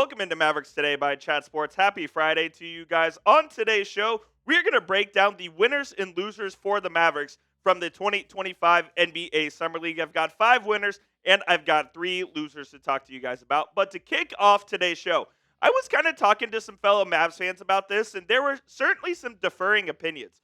welcome into Mavericks Today by Chat Sports. Happy Friday to you guys. On today's show, we're going to break down the winners and losers for the Mavericks from the 2025 NBA Summer League. I've got 5 winners and I've got 3 losers to talk to you guys about. But to kick off today's show, I was kind of talking to some fellow Mavs fans about this, and there were certainly some differing opinions.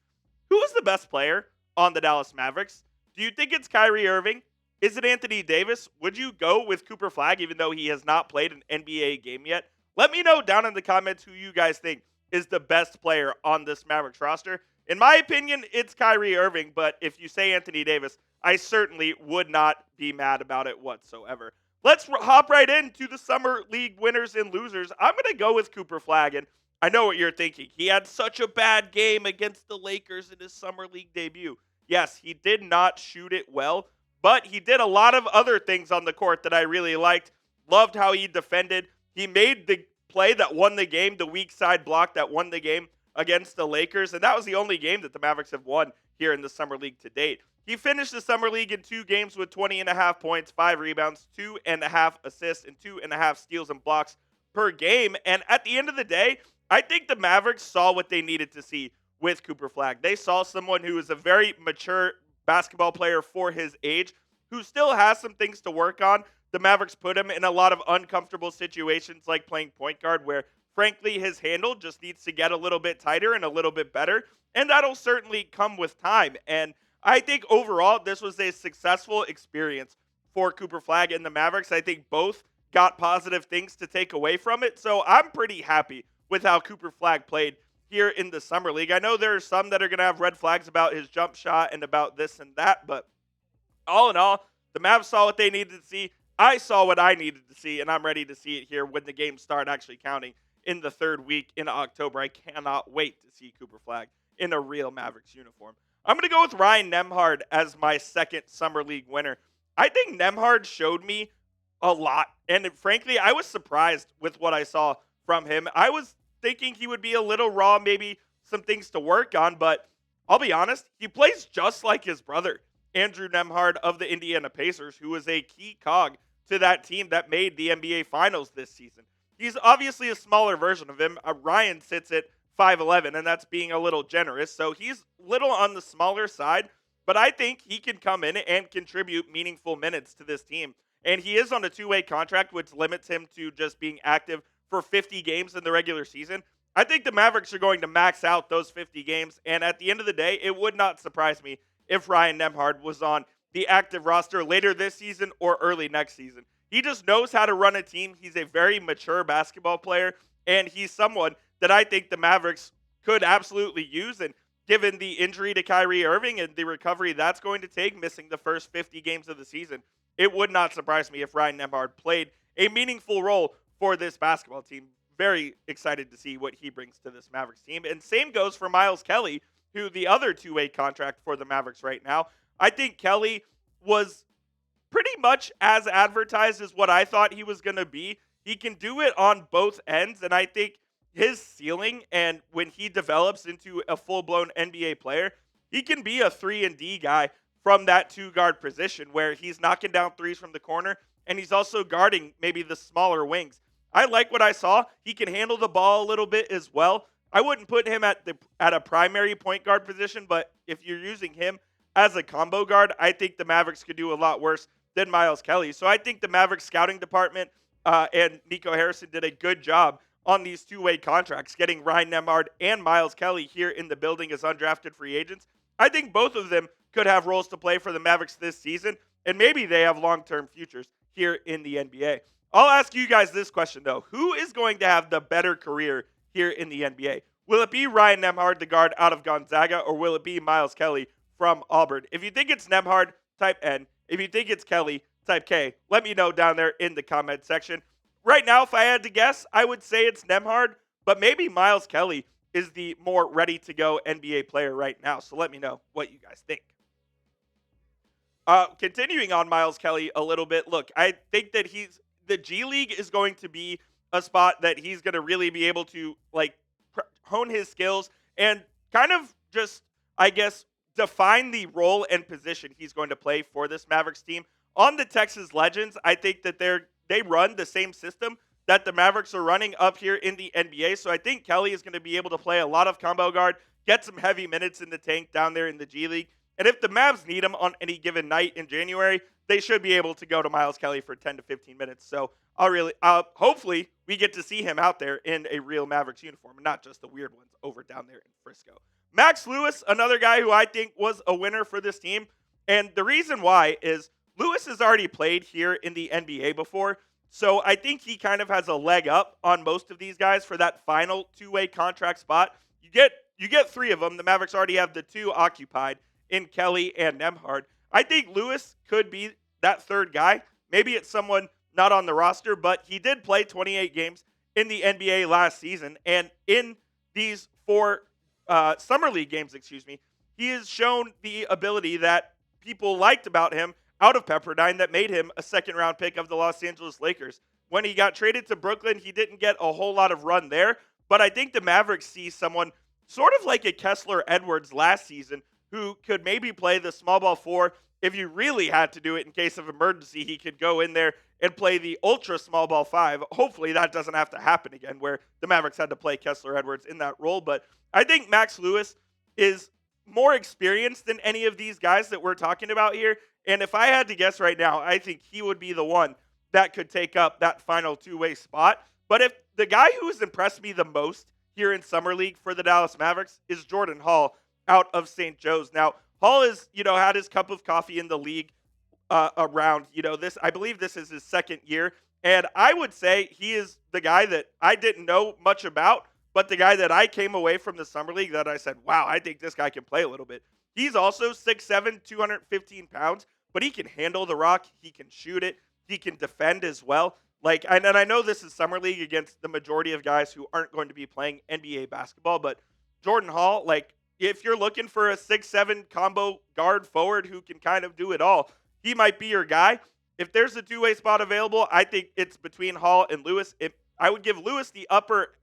Who is the best player on the Dallas Mavericks? Do you think it's Kyrie Irving? Is it Anthony Davis? Would you go with Cooper Flagg even though he has not played an NBA game yet? Let me know down in the comments who you guys think is the best player on this Mavericks roster. In my opinion, it's Kyrie Irving, but if you say Anthony Davis, I certainly would not be mad about it whatsoever. Let's hop right into the Summer League winners and losers. I'm going to go with Cooper Flagg, and I know what you're thinking. He had such a bad game against the Lakers in his Summer League debut. Yes, he did not shoot it well, but he did a lot of other things on the court that I really liked. Loved how he defended. He made the play that won the game, the weak side block that won the game against the Lakers, and that was the only game that the Mavericks have won here in the Summer League to date. He finished the Summer League in 2 games with 20.5 points, 5 rebounds, 2.5 assists, and 2.5 steals and blocks per game. And at the end of the day, I think the Mavericks saw what they needed to see with Cooper Flagg. They saw someone who is a very mature basketball player for his age, who still has some things to work on. The Mavericks put him in a lot of uncomfortable situations like playing point guard where, frankly, his handle just needs to get a little bit tighter and a little bit better, and that'll certainly come with time. And I think overall, this was a successful experience for Cooper Flagg and the Mavericks. I think both got positive things to take away from it, so I'm pretty happy with how Cooper Flagg played here in the Summer League. I know there are some that are going to have red flags about his jump shot and about this and that, but all in all, the Mavs saw what they needed to see. I saw what I needed to see, and I'm ready to see it here when the games start actually counting in the 3rd week in October. I cannot wait to see Cooper Flagg in a real Mavericks uniform. I'm going to go with Ryan Nembhard as my 2nd Summer League winner. I think Nembhard showed me a lot, and frankly, I was surprised with what I saw from him. I was thinking he would be a little raw, maybe some things to work on, but I'll be honest, he plays just like his brother, Andrew Nembhard of the Indiana Pacers, who was a key cog to that team that made the NBA Finals this season. He's obviously a smaller version of him. Ryan sits at 5'11", and that's being a little generous, so he's little on the smaller side, but I think he can come in and contribute meaningful minutes to this team. And he is on a 2-way contract, which limits him to just being active for 50 games in the regular season. I think the Mavericks are going to max out those 50 games, and at the end of the day, it would not surprise me if Ryan Nembhard was on the active roster later this season or early next season. He just knows how to run a team. He's a very mature basketball player, and he's someone that I think the Mavericks could absolutely use. And given the injury to Kyrie Irving and the recovery that's going to take, missing the first 50 games of the season, it would not surprise me if Ryan Nembhard played a meaningful role for this basketball team. Very excited to see what he brings to this Mavericks team. And same goes for Miles Kelly, who the other 2-way contract for the Mavericks right now. I think Kelly was pretty much as advertised as what I thought he was going to be. He can do it on both ends, and I think his ceiling, and when he develops into a full-blown NBA player, he can be a 3-and-D guy from that 2-guard position where he's knocking down threes from the corner, and he's also guarding maybe the smaller wings. I like what I saw. He can handle the ball a little bit as well. I wouldn't put him at a primary point guard position, but if you're using him as a combo guard, I think the Mavericks could do a lot worse than Miles Kelly. So I think the Mavericks scouting department and Nico Harrison did a good job on these 2-way contracts, getting Ryan Nembhard and Miles Kelly here in the building as undrafted free agents. I think both of them could have roles to play for the Mavericks this season, and maybe they have long-term futures here in the NBA. I'll ask you guys this question, though. Who is going to have the better career here in the NBA? Will it be Ryan Nembhard, the guard out of Gonzaga, or will it be Miles Kelly from Auburn? If you think it's Nembhard, type N. If you think it's Kelly, type K. Let me know down there in the comment section. Right now, if I had to guess, I would say it's Nembhard, but maybe Miles Kelly is the more ready-to-go NBA player right now. So let me know what you guys think. Continuing on Miles Kelly a little bit, look, I think that the G League is going to be a spot that he's going to really be able to hone his skills and kind of just, I guess, define the role and position he's going to play for this Mavericks team. On the Texas Legends, I think that they run the same system that the Mavericks are running up here in the NBA. So I think Kelly is going to be able to play a lot of combo guard, get some heavy minutes in the tank down there in the G League. And if the Mavs need him on any given night in January, they should be able to go to Miles Kelly for 10 to 15 minutes. So hopefully we get to see him out there in a real Mavericks uniform and not just the weird ones over down there in Frisco. Max Lewis, another guy who I think was a winner for this team. And the reason why is Lewis has already played here in the NBA before. So I think he kind of has a leg up on most of these guys for that final two-way contract spot. You get three of them. The Mavericks already have the two occupied in Kelly and Nembhard. I think Lewis could be that third guy. Maybe it's someone not on the roster, but he did play 28 games in the NBA last season. And in these four Summer League games, he has shown the ability that people liked about him out of Pepperdine that made him a second-round pick of the Los Angeles Lakers. When he got traded to Brooklyn, he didn't get a whole lot of run there, but I think the Mavericks see someone sort of like a Kessler Edwards last season who could maybe play the small ball four. If you really had to do it in case of emergency, he could go in there and play the ultra small ball five. Hopefully that doesn't have to happen again where the Mavericks had to play Kessler Edwards in that role, but I think Max Lewis is more experienced than any of these guys that we're talking about here. And if I had to guess right now, I think he would be the one that could take up that final two-way spot. But if the guy who has impressed me the most here in Summer League for the Dallas Mavericks is Jordan Hall out of St. Joe's. Now, Hall has, had his cup of coffee in the league around, this. I believe this is his second year. And I would say he is the guy that I didn't know much about, but the guy that I came away from the Summer League that I said, wow, I think this guy can play a little bit. He's also 6'7", 215 pounds, but he can handle the rock. He can shoot it. He can defend as well. And I know this is Summer League against the majority of guys who aren't going to be playing NBA basketball, but Jordan Hall, if you're looking for a 6'7" combo guard forward who can kind of do it all, he might be your guy. If there's a two-way spot available, I think it's between Hall and Lewis. I would give Lewis the upper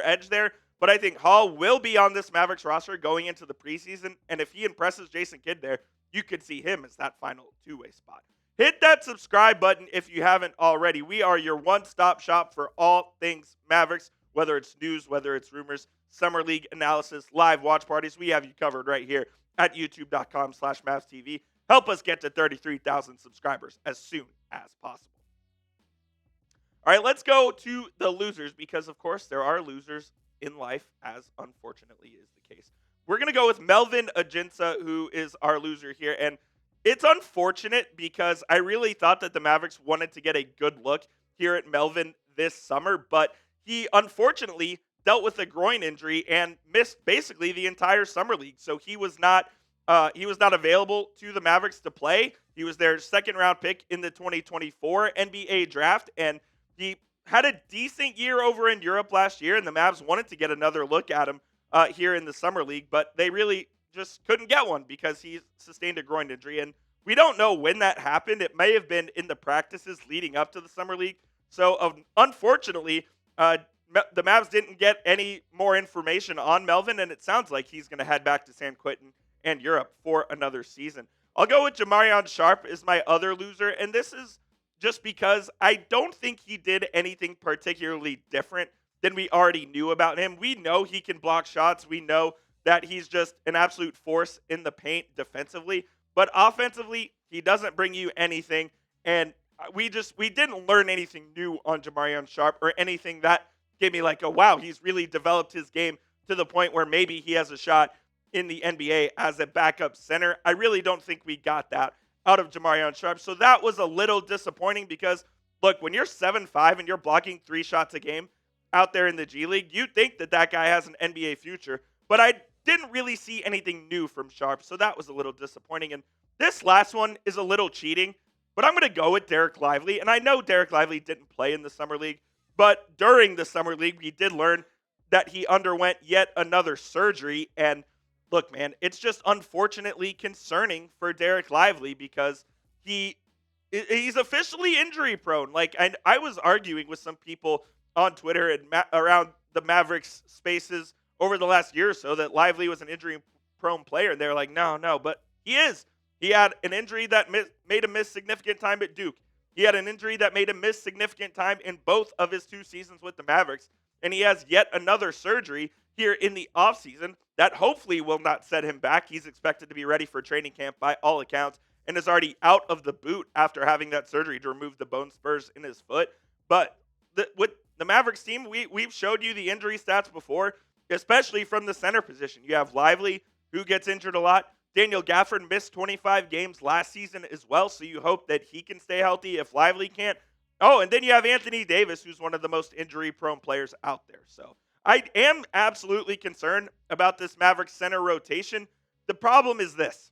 edge there, but I think Hall will be on this Mavericks roster going into the preseason, and if he impresses Jason Kidd there, you could see him as that final two-way spot. Hit that subscribe button if you haven't already. We are your one-stop shop for all things Mavericks, whether it's news, whether it's rumors, Summer League analysis, live watch parties. We have you covered right here at youtube.com/MavsTV. Help us get to 33,000 subscribers as soon as possible. All right, let's go to the losers because, of course, there are losers in life, as unfortunately is the case. We're going to go with Melvin Ajinca, who is our loser here. And it's unfortunate because I really thought that the Mavericks wanted to get a good look here at Melvin this summer, but he unfortunately dealt with a groin injury and missed basically the entire Summer League. So he was not available to the Mavericks to play. He was their second-round pick in the 2024 NBA draft, and he had a decent year over in Europe last year, and the Mavs wanted to get another look at him here in the Summer League, but they really just couldn't get one because he sustained a groin injury. And we don't know when that happened. It may have been in the practices leading up to the Summer League. So unfortunately, the Mavs didn't get any more information on Melvin, and it sounds like he's going to head back to San Quentin and Europe for another season. I'll go with Jamarion Sharp as my other loser, and this is just because I don't think he did anything particularly different than we already knew about him. We know he can block shots. We know that he's just an absolute force in the paint defensively. But offensively, he doesn't bring you anything. And we didn't learn anything new on Jamarion Sharp or anything that gave me like, oh, wow, he's really developed his game to the point where maybe he has a shot in the NBA as a backup center. I really don't think we got that out of Jamarion Sharp. So that was a little disappointing because, look, when you're 7'5" and you're blocking 3 shots a game out there in the G League, you think that guy has an NBA future. But I didn't really see anything new from Sharp, so that was a little disappointing. And this last one is a little cheating, but I'm going to go with Dereck Lively. And I know Dereck Lively didn't play in the Summer League, but during the Summer League, we did learn that he underwent yet another surgery. And look, man, it's just unfortunately concerning for Dereck Lively because he's officially injury prone. I was arguing with some people on Twitter and around the Mavericks spaces over the last year or so that Lively was an injury-prone player. And they're like, no, but he is. He had an injury that made him miss significant time at Duke. He had an injury that made him miss significant time in both of his 2 seasons with the Mavericks, and he has yet another surgery here in the offseason that hopefully will not set him back. He's expected to be ready for training camp by all accounts and is already out of the boot after having that surgery to remove the bone spurs in his foot. But with the Mavericks team, we've showed you the injury stats before, especially from the center position. You have Lively, who gets injured a lot. Daniel Gafford missed 25 games last season as well, so you hope that he can stay healthy if Lively can't. Oh, and then you have Anthony Davis, who's one of the most injury-prone players out there. So I am absolutely concerned about this Mavericks center rotation. The problem is this.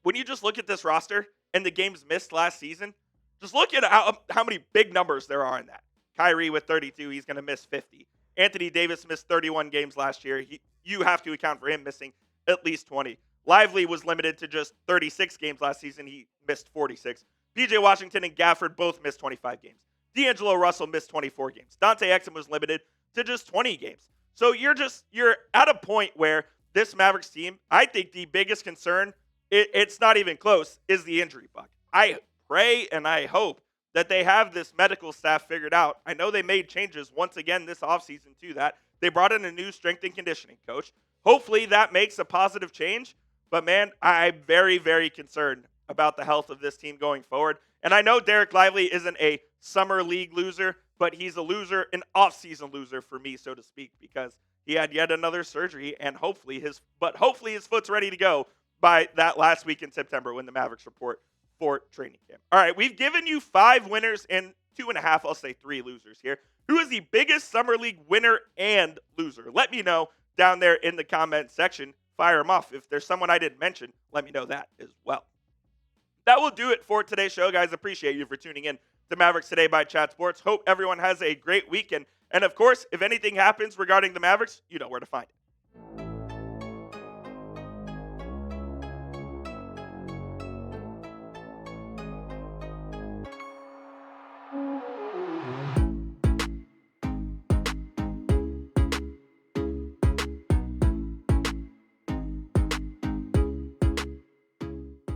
When you just look at this roster and the games missed last season, just look at how many big numbers there are in that. Kyrie with 32, he's going to miss 50. Anthony Davis missed 31 games last year. You have to account for him missing at least 20. Lively was limited to just 36 games last season. He missed 46. PJ Washington and Gafford both missed 25 games. D'Angelo Russell missed 24 games. Dante Exum was limited to just 20 games. So you're at a point where this Mavericks team, I think the biggest concern, it's not even close, is the injury bug. I pray and I hope that they have this medical staff figured out. I know they made changes once again this offseason to that. They brought in a new strength and conditioning coach. Hopefully that makes a positive change. But, man, I'm very, very concerned about the health of this team going forward. And I know Dereck Lively isn't a summer league loser, but he's a loser, an off-season loser for me, so to speak, because he had yet another surgery, and hopefully his foot's ready to go by that last week in September when the Mavericks report for training camp. All right, we've given you 5 winners and 2.5, I'll say 3 losers here. Who is the biggest summer league winner and loser? Let me know down there in the comment section. Fire them off. If there's someone I didn't mention, let me know that as well. That will do it for today's show, guys. Appreciate you for tuning in to Mavericks Today by Chat Sports. Hope everyone has a great weekend. And, of course, if anything happens regarding the Mavericks, you know where to find it.